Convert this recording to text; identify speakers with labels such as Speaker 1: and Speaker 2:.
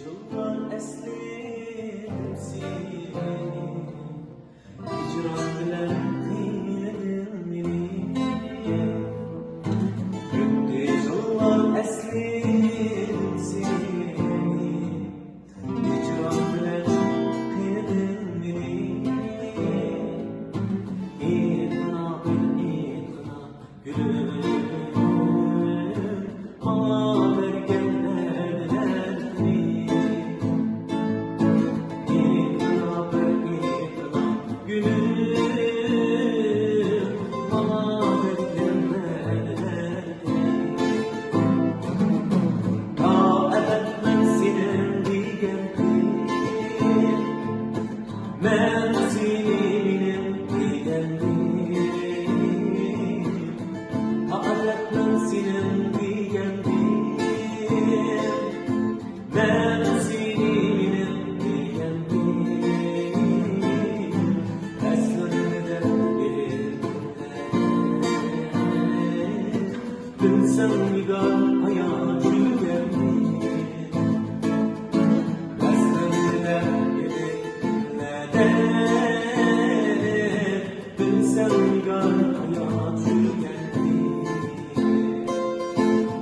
Speaker 1: yıllar esledim seni, hicran bilen kıymedim beni. Gitti yıllar esledim seni, hicran bilen kıymedim beni. İkna bil ikna gülüm, bana ver gel derdini. İkna bil ikna gülüm, bana ver gel derdini. Ta evet ben senin diyendim, ben senin diyendim. Ta evet ben senin diyendim, ben senin diyendim. Eslerinde dün sen nigar hayacı geldin. Eslerinde